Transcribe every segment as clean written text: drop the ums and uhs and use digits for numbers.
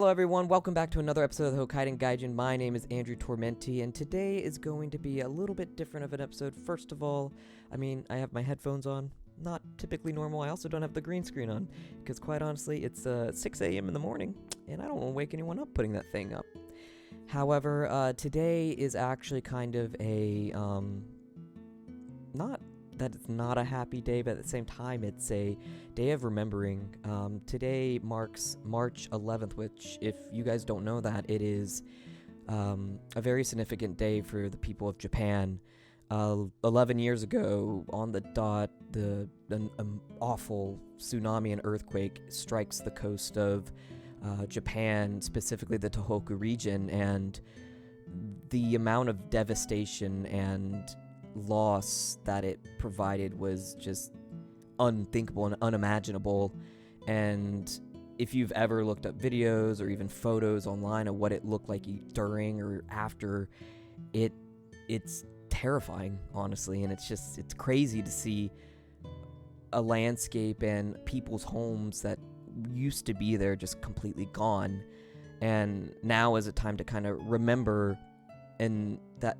Hello everyone, welcome back to another episode of the Hokkaiden Gaijin. My name is Andrew Tormenti, and today is going to be a little bit different of an episode. First of all, I have my headphones on, not typically normal. I also don't have the green screen on, because quite honestly, it's 6 a.m. in the morning, and I don't want to wake anyone up putting that thing up. However, today is actually kind of a, not that it's not a happy day, but at the same time, it's a day of remembering. Today marks March 11th, which, if you guys don't know that, it is a very significant day for the people of Japan. 11 years ago, on the dot, an awful tsunami and earthquake strikes the coast of Japan, specifically the Tohoku region, and the amount of devastation and loss that it provided was just unthinkable and unimaginable. And if you've ever looked up videos or even photos online of what it looked like during or after, it's terrifying, honestly. And it's crazy to see a landscape and people's homes that used to be there just completely gone. And now is a time to kind of remember, and that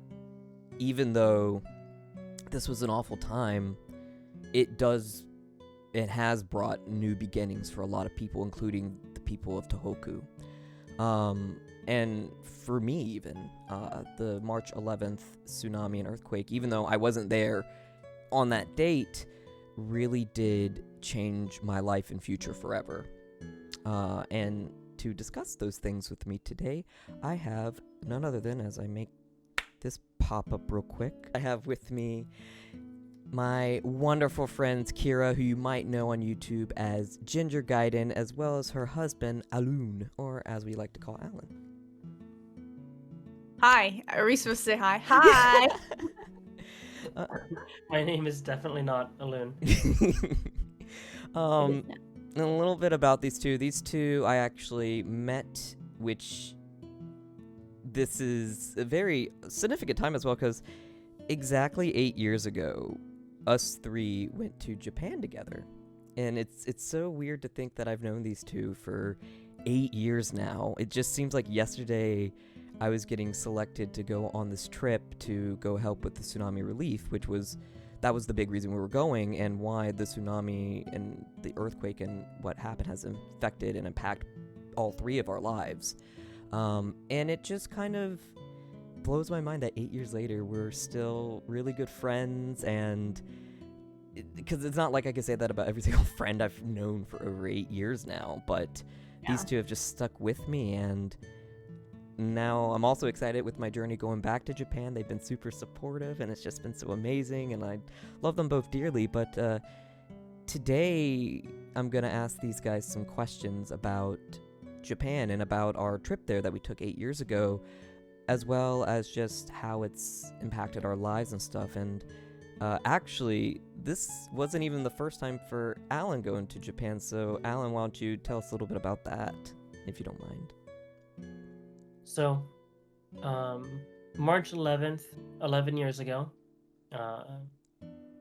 even though this was an awful time, it has brought new beginnings for a lot of people, including the people of Tohoku. And for me, even, the March 11th tsunami and earthquake, even though I wasn't there on that date, really did change my life and future forever. And to discuss those things with me today, I have none other than, as I make this pop up real quick, I have with me my wonderful friends Kiira, who you might know on YouTube as Ginger Gaiden, as well as her husband Alun, or as we like to call Alan. Hi. Are we supposed to say hi? Hi. My name is definitely not Alun. A little bit about these two. These two I actually met, which this is a very significant time as well, because exactly 8 years ago, us three went to Japan together. And it's so weird to think that I've known these two for 8 years now. It just seems like yesterday I was getting selected to go on this trip to go help with the tsunami relief, that was the big reason we were going, and why the tsunami and the earthquake and what happened has affected and impacted all three of our lives. And it just kind of blows my mind that 8 years later we're still really good friends, and because it's not like I can say that about every single friend I've known for over 8 years now, but these two have just stuck with me, and now I'm also excited with my journey going back to Japan. They've been super supportive, and it's just been so amazing, and I love them both dearly. But today I'm going to ask these guys some questions about Japan and about our trip there that we took 8 years ago, as well as just how it's impacted our lives and stuff. And actually, this wasn't even the first time for Alan going to Japan, so Alan, why don't you tell us a little bit about that, if you don't mind? So, March 11th, 11 years ago,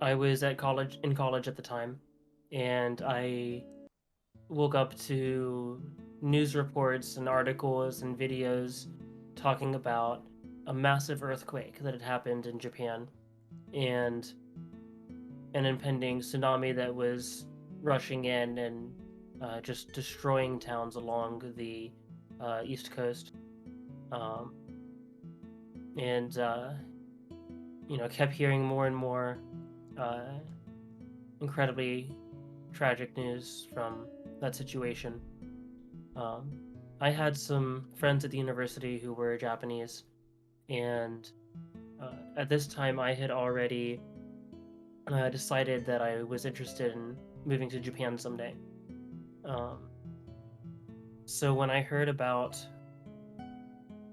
I was in college at the time, and I woke up to news reports and articles and videos talking about a massive earthquake that had happened in Japan, and an impending tsunami that was rushing in and just destroying towns along the East Coast. Kept hearing more and more incredibly tragic news from that situation. I had some friends at the university who were Japanese, and at this time I had already decided that I was interested in moving to Japan someday. So when I heard about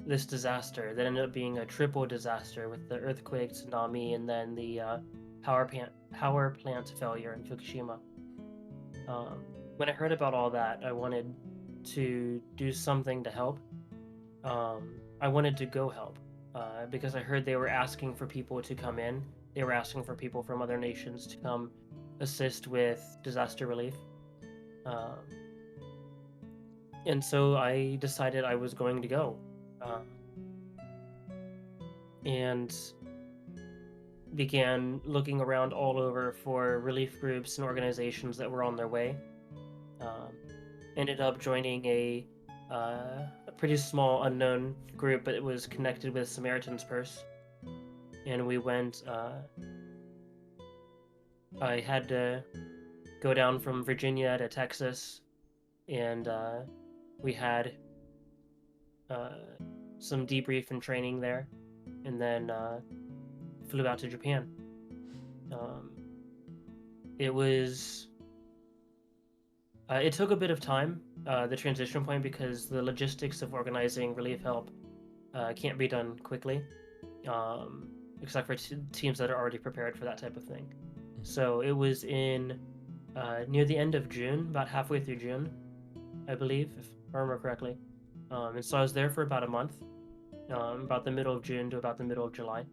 this disaster that ended up being a triple disaster with the earthquake, tsunami, and then the power plant failure in Fukushima. When I heard about all that, I wanted to do something to help. I wanted to go help because I heard they were asking for people to come in. They were asking for people from other nations to come assist with disaster relief. And so I decided I was going to go. And began looking around all over for relief groups and organizations that were on their way. Ended up joining a pretty small unknown group, but it was connected with Samaritan's Purse. And we went. I had to go down from Virginia to Texas, and we had some debrief and training there, and then flew out to Japan. It was. It took a bit of time, the transition point, because the logistics of organizing relief help can't be done quickly, except for teams that are already prepared for that type of thing. So it was in near the end of June, about halfway through June, I believe, if I remember correctly. And so I was there for about a month, about the middle of June to about the middle of July.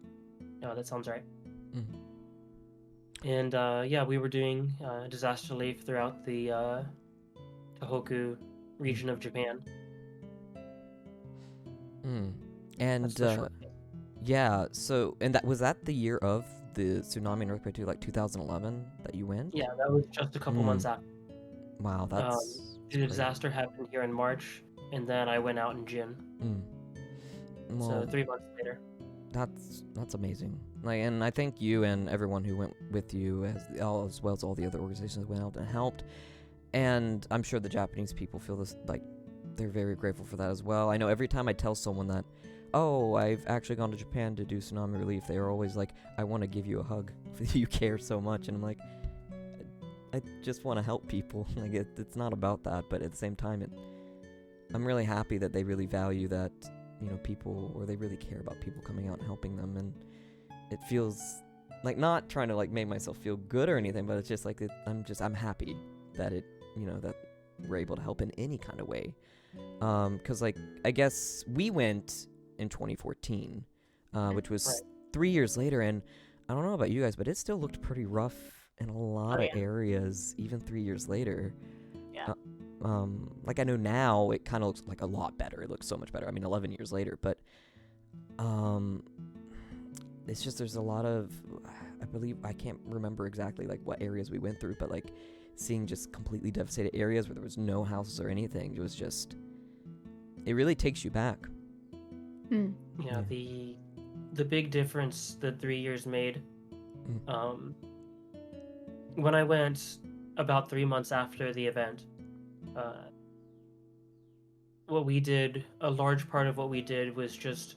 That sounds right. And yeah, we were doing disaster relief throughout the Tohoku region of Japan. And That's the short thing. yeah, so and that was that the year of the tsunami and earthquake too, like 2011 that you went? Yeah, that was just a couple months after. Wow, that's The great. disaster happened here in March, and then I went out in June. Well, So 3 months later. that's amazing. Like, and I thank you and everyone who went with you, as well as all the other organizations that went out and helped. And I'm sure the Japanese people feel this, like, they're very grateful for that as well. I know every time I tell someone that, oh, I've actually gone to Japan to do tsunami relief, they are always like, I want to give you a hug. You care so much. And I'm like, I just want to help people. Like, it's not about that, but at the same time, I'm really happy that they really value that, you know, people, or they really care about people coming out and helping them. And it feels like, not trying to like make myself feel good or anything, but it's just like I'm happy that it, you know, that we're able to help in any kind of way. 'Cause like, I guess we went in 2014, which was Right. 3 years later, and I don't know about you guys, but it still looked pretty rough in a lot of areas, even 3 years later. Yeah. Like, I know now it kind of looks like a lot better. It looks so much better. I mean, 11 years later, but it's just, there's a lot of, I believe, I can't remember exactly like what areas we went through, but like seeing just completely devastated areas where there was no houses or anything, it was just, it really takes you back. Yeah, the big difference the 3 years made. When I went about 3 months after the event, what we did, a large part of what we did was just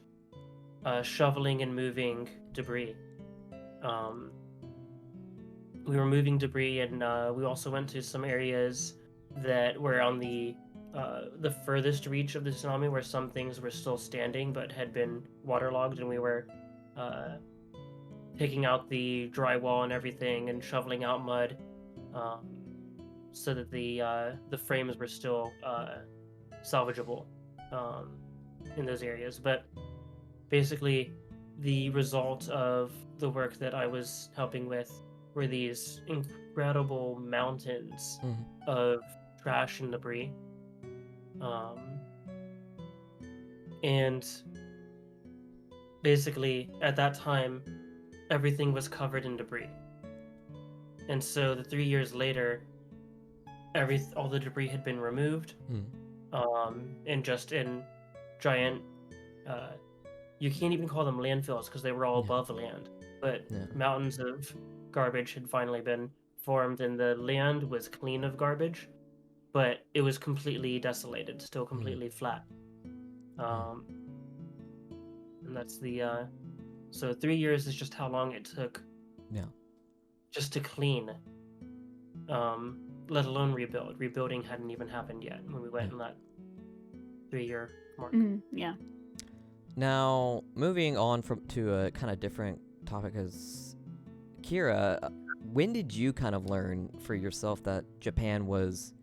shoveling and moving debris. We were moving debris, and we also went to some areas that were on the furthest reach of the tsunami, where some things were still standing but had been waterlogged, and we were taking out the drywall and everything and shoveling out mud, so that the frames were still salvageable in those areas. But basically, the result of the work that I was helping with were these incredible mountains of trash and debris. And basically, at that time, everything was covered in debris. And so the 3 years later, all the debris had been removed, and just in giant, you can't even call them landfills because they were all above land, but mountains of garbage had finally been formed, and the land was clean of garbage, but it was completely desolated, still completely flat. And that's the so 3 years is just how long it took just to clean, let alone rebuild. Rebuilding hadn't even happened yet when we went in that 3-year mark. Yeah. Now, moving on to a kind of different topic, is Kiira, when did you kind of learn for yourself that Japan was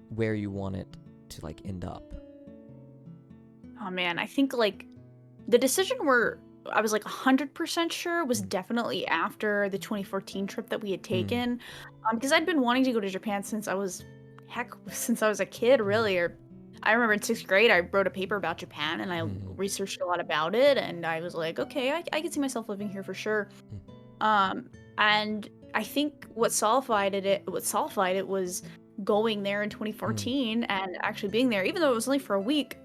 where you wanted to like end up? Oh man, I think like the decision where I was like 100% sure was definitely after the 2014 trip that we had taken, because I'd been wanting to go to Japan since I was a kid, really, or I remember in 6th grade, I wrote a paper about Japan, and I researched a lot about it, and I was like, okay, I can see myself living here for sure. And I think what solidified it was going there in 2014 and actually being there, even though it was only for a week.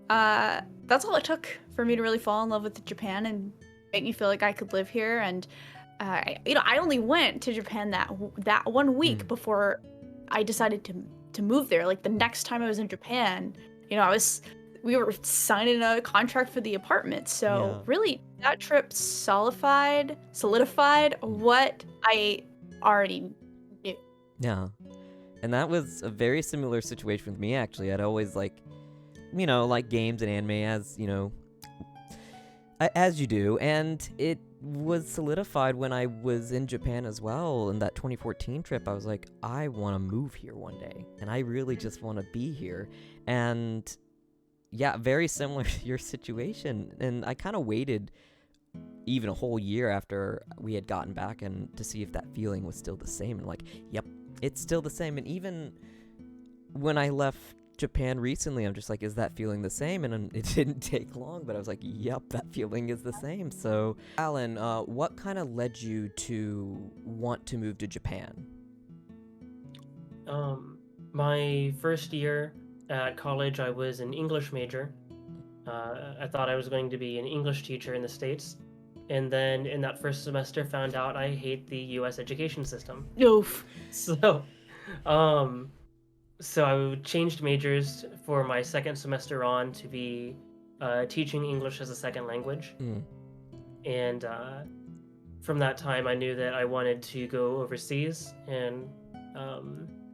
That's all it took for me to really fall in love with Japan and make me feel like I could live here. And I only went to Japan that 1 week before I decided to move there. Like the next time I was in Japan, we were signing a contract for the apartment. So really, that trip solidified what I already knew. Yeah. And that was a very similar situation with me, actually. I'd always like games and anime, as you do. And it was solidified when I was in Japan as well. In that 2014 trip, I was like, I want to move here one day. And I really just want to be here. And yeah, very similar to your situation. And I kind of waited even a whole year after we had gotten back and to see if that feeling was still the same. And like, yep, it's still the same. And even when I left Japan recently, I'm just like, is that feeling the same? And it didn't take long, but I was like, yep, that feeling is the same. So, Alan, what kind of led you to want to move to Japan? My first year at college, I was an English major. I thought I was going to be an English teacher in the States. And then in that first semester, found out I hate the U.S. education system. Oof. So I changed majors for my second semester on to be teaching English as a second language. And from that time, I knew that I wanted to go overseas and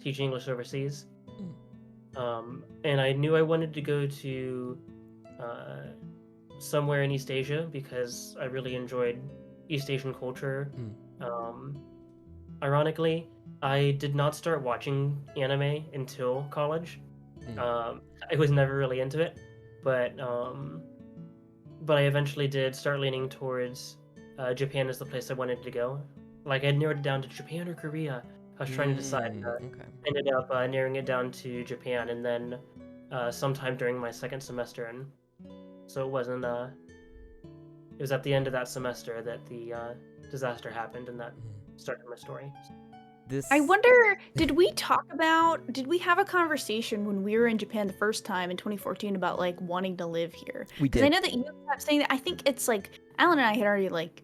teach English overseas. And I knew I wanted to go to somewhere in East Asia because I really enjoyed East Asian culture. Ironically, I did not start watching anime until college. I was never really into it, but I eventually did start leaning towards Japan as the place I wanted to go. Like I narrowed it down to Japan or Korea. I was trying to decide. Ended up narrowing it down to Japan, and then sometime during my second semester, and so it wasn't. It was at the end of that semester that the disaster happened, and that started my story. I wonder, did we have a conversation when we were in Japan the first time in 2014 about like wanting to live here? We did. Because I know that you kept saying that. I think it's like Alan and I had already like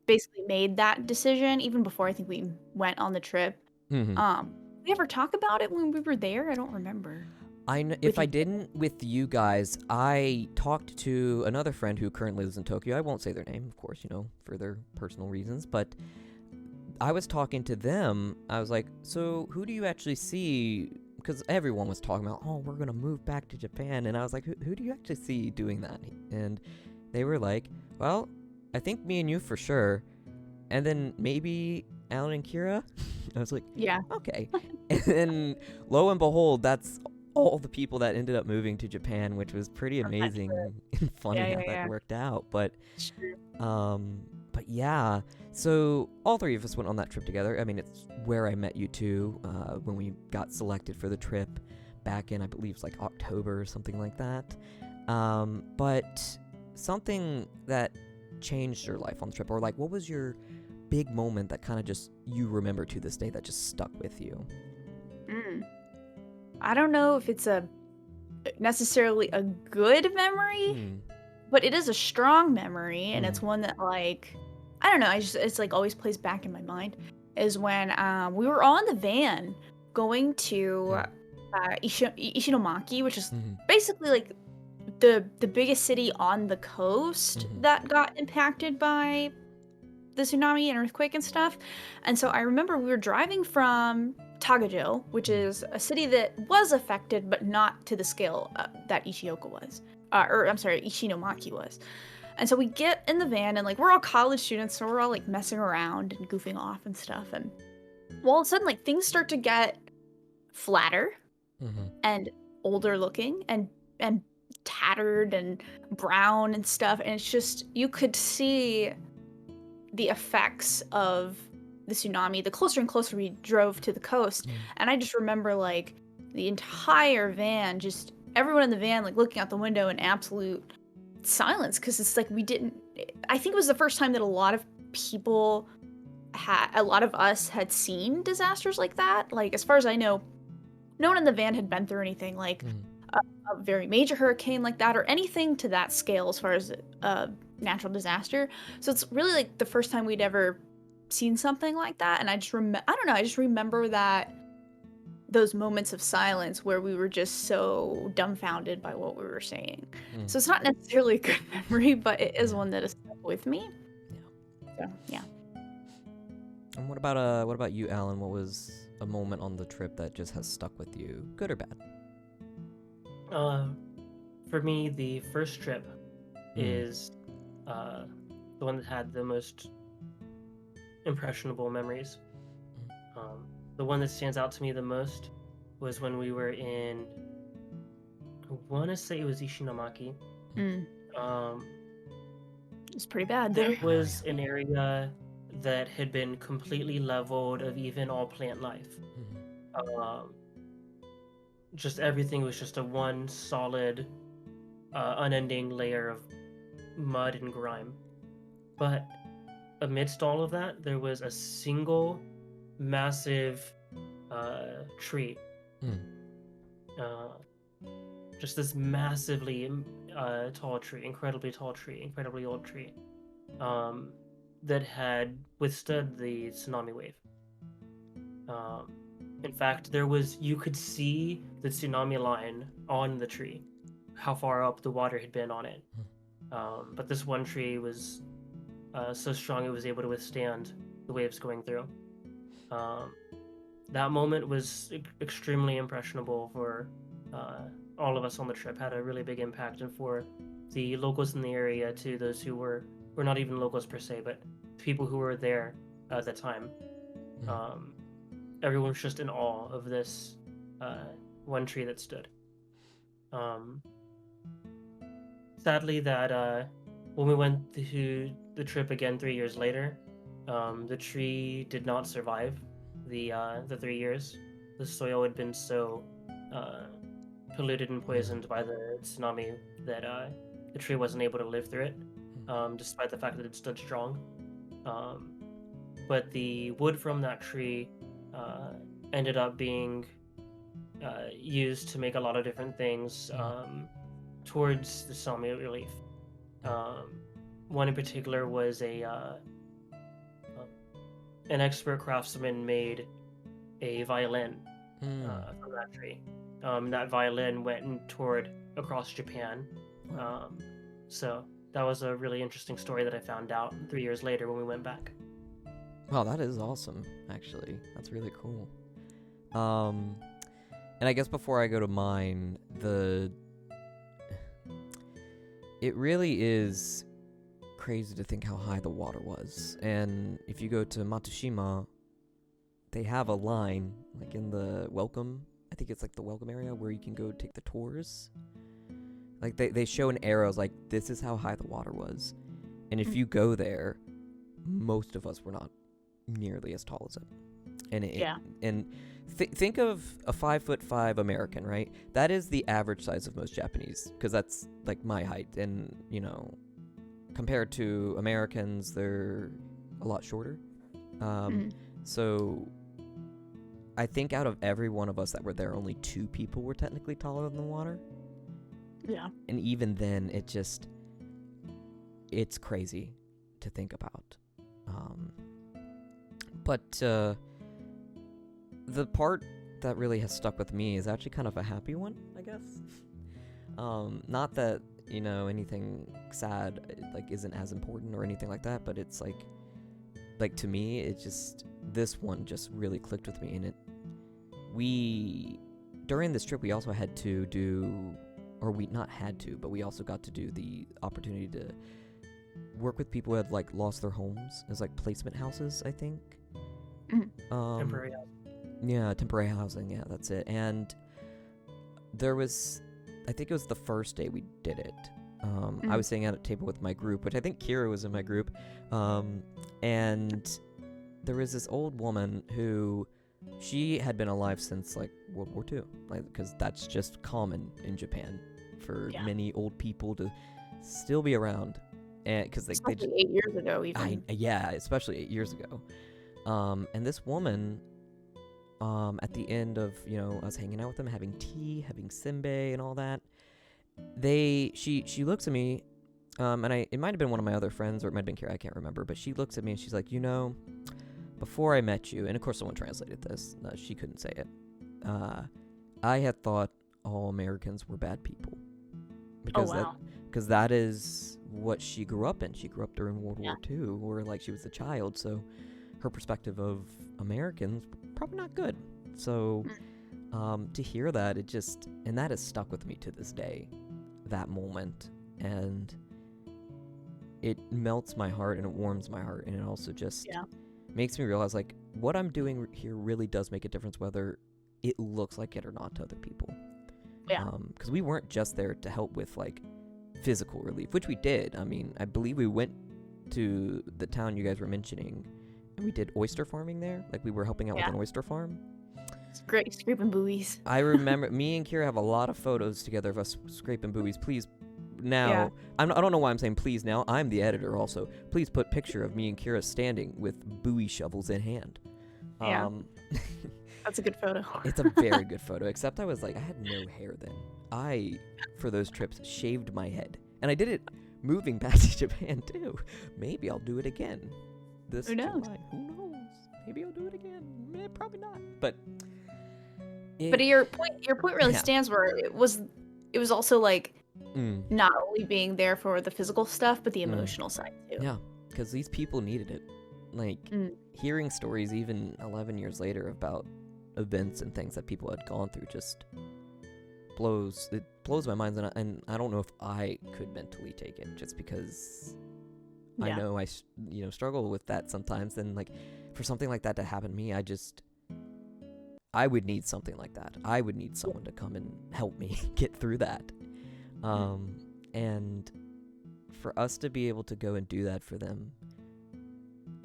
basically made that decision even before I think we went on the trip. Did we ever talk about it when we were there? I don't remember. If I didn't with you guys, I talked to another friend who currently lives in Tokyo. I won't say their name, of course, for their personal reasons, but I was talking to them. I was like, so who do you actually see? Because everyone was talking about, oh, we're going to move back to Japan. And I was like, who do you actually see doing that? And they were like, well, I think me and you for sure. And then maybe Alan and Kiira. I was like, yeah, okay. And then lo and behold, that's all the people that ended up moving to Japan, which was pretty amazing and funny how that worked out. But yeah, so all three of us went on that trip together. I mean, it's where I met you two when we got selected for the trip back in, I believe it was like October or something like that. But something that changed your life on the trip, or like what was your big moment that kind of just you remember to this day that just stuck with you? I don't know if it's necessarily a good memory, but it is a strong memory, and it's one that like I don't know. It's like always plays back in my mind. Is when we were all in the van going to Ishinomaki, which is basically like the biggest city on the coast that got impacted by the tsunami and earthquake and stuff. And so I remember we were driving from Tagajo, which is a city that was affected, but not to the scale that Ishioka was. Ishinomaki was. And so we get in the van, and like we're all college students, so we're all like messing around and goofing off and stuff. And all of a sudden, like things start to get flatter and older looking and tattered and brown and stuff. And it's just, you could see the effects of the tsunami the closer and closer we drove to the coast. And I just remember like the entire van just everyone in the van like looking out the window in absolute silence because it's like I think it was the first time that a lot of us had seen disasters like that. Like, as far as I know, no one in the van had been through anything like a very major hurricane like that or anything to that scale as far as a natural disaster. So it's really like the first time we'd ever seen something like that. And I just I just remember those moments of silence where we were just so dumbfounded by what we were saying. So it's not necessarily a good memory, but it is one that has stuck with me. So, yeah. And what about you, Alan? What was a moment on the trip that just has stuck with you, good or bad? For me, the first trip is the one that had the most impressionable memories. The one that stands out to me the most was when we were in, I want to say it was Ishinomaki. It's pretty bad there. there. It was an area that had been completely leveled of even all plant life. Just everything was just a one solid, unending layer of mud and grime. But amidst all of that, there was a single massive tree. Just this massively tall tree, incredibly tall tree, incredibly old tree, that had withstood the tsunami wave. In fact, you could see the tsunami line on the tree, how far up the water had been on it. But this one tree was so strong it was able to withstand the waves going through. That moment was extremely impressionable for all of us on the trip, had a really big impact, and for the locals in the area, to those who were not even locals per se, but people who were there at the time. Everyone was just in awe of this one tree that stood. Sadly, that when we went to the trip again 3 years later, the tree did not survive the 3 years. The soil had been so polluted and poisoned by the tsunami that the tree wasn't able to live through it, despite the fact that it stood strong. But the wood from that tree ended up being used to make a lot of different things towards the tsunami relief. One in particular was an expert craftsman made a violin from that tree. That violin went and toured across Japan. So that was a really interesting story that I found out 3 years later when we went back. Wow, that is awesome, actually. That's really cool. And I guess before I go to mine, it really is crazy to think how high the water was. And if you go to Matsushima, they have a line, like in the welcome, I think it's like the welcome area where you can go take the tours. Like they show an arrow, like this is how high the water was. And if you go there, most of us were not nearly as tall as it. And think of a 5'5" American, right? That is the average size of most Japanese, because that's like my height. And, you know, compared to Americans, they're a lot shorter. So I think out of every one of us that were there, only 2 people were technically taller than the water. Yeah. And even then, it's crazy to think about. But the part that really has stuck with me is actually kind of a happy one, I guess. Not that, you know, anything sad like isn't as important or anything like that, but it's like to me, it just, this one just really clicked with me. And during this trip, we also had to do, or we not had to, but we also got to do the opportunity to work with people who had like lost their homes as like placement houses, I think. Temporary housing. Yeah, temporary housing. Yeah, that's it. And there was, I think it was the first day we did it. I was sitting at a table with my group, which I think Kiira was in my group. And there was this old woman who she had been alive since like World War II, like because that's just common in Japan for many old people to still be around, and because they just 8 years ago even. Yeah, especially 8 years ago. And this woman, at the end of us hanging out with them, having tea, having senbei, and all that, she looks at me, and it might have been one of my other friends, or it might have been Kiira, I can't remember, but she looks at me and she's like, before I met you, and of course someone translated this, she couldn't say it, I had thought all Americans were bad people. Because that is what she grew up in. She grew up during World War II, where like she was a child, so her perspective of Americans probably not good. So to hear that, and that has stuck with me to this day, that moment, and it melts my heart and it warms my heart, and it also just makes me realize like what I'm doing here really does make a difference, whether it looks like it or not to other people. Because we weren't just there to help with like physical relief, which we did. I mean, I believe we went to the town you guys were mentioning, and we did oyster farming there. Like we were helping out with an oyster farm. It's great, scraping buoys. I remember me and Kiira have a lot of photos together of us scraping buoys. Please, now, I don't know why I'm saying please now. I'm the editor also. Please put picture of me and Kiira standing with buoy shovels in hand. That's a good photo. It's a very good photo, except I had no hair then. I, for those trips, shaved my head. And I did it moving back to Japan, too. Maybe I'll do it again. Who knows? July. Who knows? Maybe I'll do it again. Probably not. But your point really stands, where it was also like not only being there for the physical stuff, but the emotional side too. Yeah, because these people needed it. Like hearing stories even 11 years later about events and things that people had gone through just blows my mind, and I don't know if I could mentally take it, just because I know I struggle with that sometimes. And like for something like that to happen to me, I would need something like that. I would need someone to come and help me get through that. And for us to be able to go and do that for them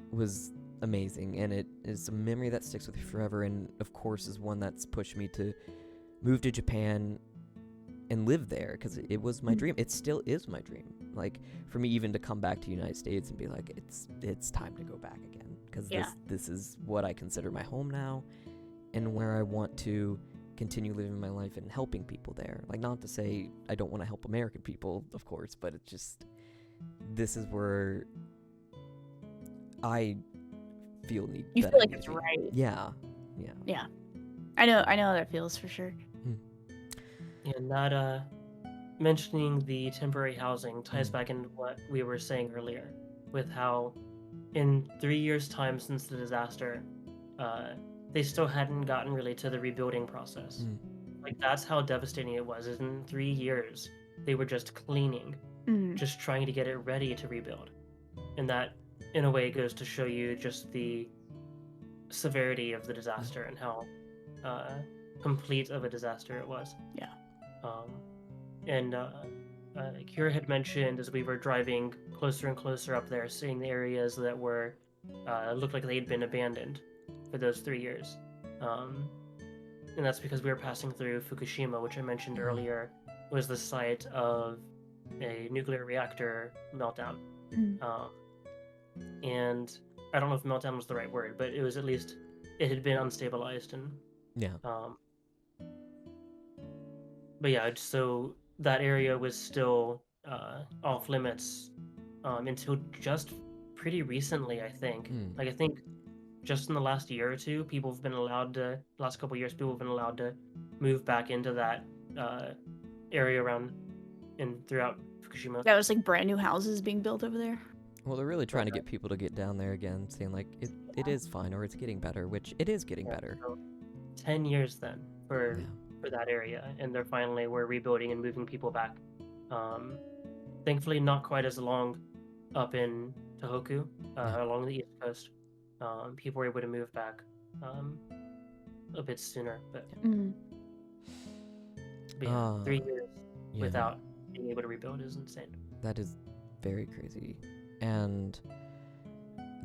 was amazing, and it is a memory that sticks with you forever, and of course is one that's pushed me to move to Japan and live there, because it was my dream. It still is my dream. Like for me even to come back to the United States and be like, it's time to go back again, because this is what I consider my home now, and where I want to continue living my life and helping people there. Like, not to say I don't want to help American people, of course, but it's just, this is where I feel you feel like it's right. Yeah. I know how that feels for sure. And that mentioning the temporary housing ties back into what we were saying earlier, with how in 3 years' time since the disaster, they still hadn't gotten really to the rebuilding process. Like that's how devastating it was. In 3 years, they were just cleaning, just trying to get it ready to rebuild, and that in a way goes to show you just the severity of the disaster and how complete of a disaster it was. And Kiira had mentioned, as we were driving closer and closer up there, seeing the areas that were looked like they'd been abandoned for those 3 years. And that's because we were passing through Fukushima, which I mentioned earlier was the site of a nuclear reactor meltdown. And I don't know if meltdown was the right word, but it was at least, it had been unstabilized. And but yeah, so that area was still off limits until just pretty recently, I think. Like I think just in the last year or two, people have been allowed to, last couple of years, people have been allowed to move back into that area around and throughout Fukushima. That was like brand new houses being built over there. Well, they're really trying to get people to get down there again, saying like it is fine, or it's getting better, which it is getting better. So 10 years then for that area, and we're rebuilding and moving people back. Thankfully, not quite as long up in Tohoku, along the east coast. People were able to move back a bit sooner, but, but 3 years without being able to rebuild is insane. That is very crazy. And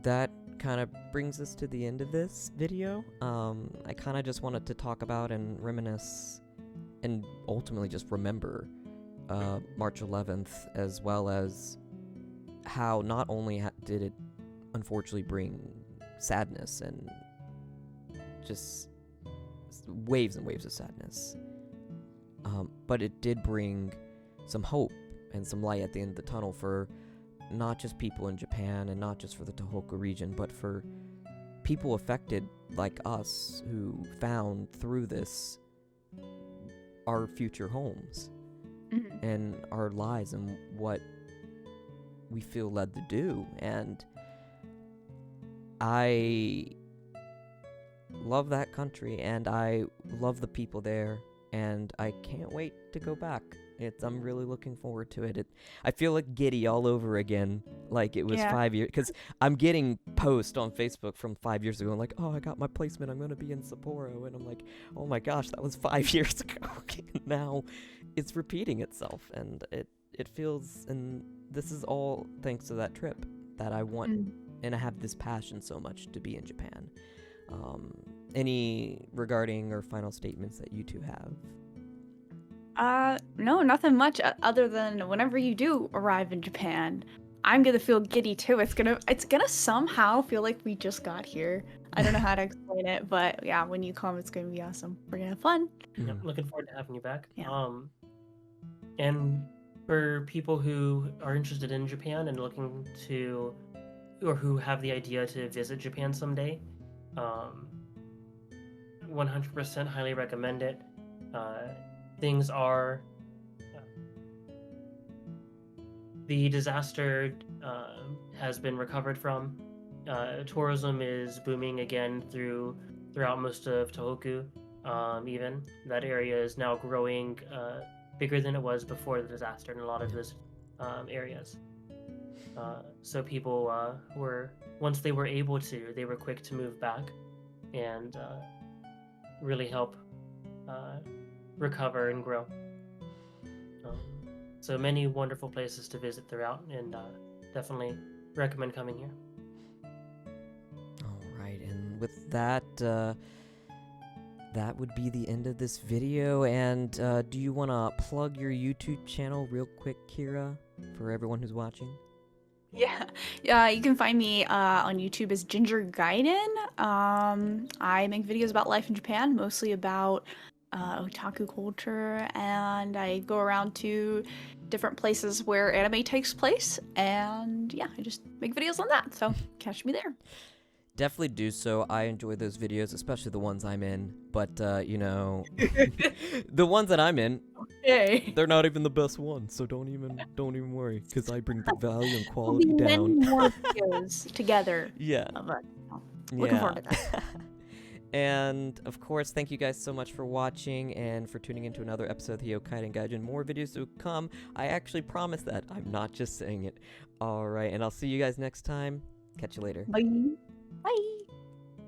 that kind of brings us to the end of this video. I kind of just wanted to talk about and reminisce and ultimately just remember March 11th, as well as how not only did it unfortunately bring sadness and just waves and waves of sadness, but it did bring some hope and some light at the end of the tunnel for not just people in Japan and not just for the Tohoku region, but for people affected like us who found through this our future homes and our lives and what we feel led to do. And I love that country and I love the people there, and I can't wait to go back. I'm really looking forward to it. I feel like giddy all over again, like it was 5 years, because I'm getting posts on Facebook from 5 years ago, and like, oh, I got my placement, I'm going to be in Sapporo, and I'm like, oh my gosh, that was 5 years ago. Now it's repeating itself, and it feels, and this is all thanks to that trip that I want, and I have this passion so much to be in Japan. Any regarding or final statements that you two have? No, nothing much other than whenever you do arrive in Japan, I'm gonna feel giddy too. It's gonna somehow feel like we just got here. I don't know how to explain it, but yeah, when you come, it's gonna be awesome. We're gonna have fun. Yep, looking forward to having you back. Yeah. And for people who are interested in Japan and looking to, or who have the idea to visit Japan someday, 100% highly recommend it. Things are, the disaster has been recovered from. Tourism is booming again throughout most of Tohoku. Even that area is now growing bigger than it was before the disaster in a lot of those areas. So people were, once they were able to, they were quick to move back and really help recover and grow. So many wonderful places to visit throughout, and definitely recommend coming here. All right, and with that, that would be the end of this video. And do you want to plug your YouTube channel real quick, Kiira, for everyone who's watching? Yeah, you can find me on YouTube as Ginger Gaiden. I make videos about life in Japan, mostly about otaku culture, and I go around to different places where anime takes place, and yeah, I just make videos on that, so catch me there. Definitely do so. I enjoy those videos, especially the ones I'm in, but you know, the ones that I'm in, they're not even the best ones, so don't even worry, because I bring the value and quality we'll be down. many more videos together. Yeah. Looking forward to that. And, of course, thank you guys so much for watching and for tuning into another episode of the Hokkaiden Gaijin. More videos to come. I actually promise that. I'm not just saying it. All right, and I'll see you guys next time. Catch you later. Bye. Bye.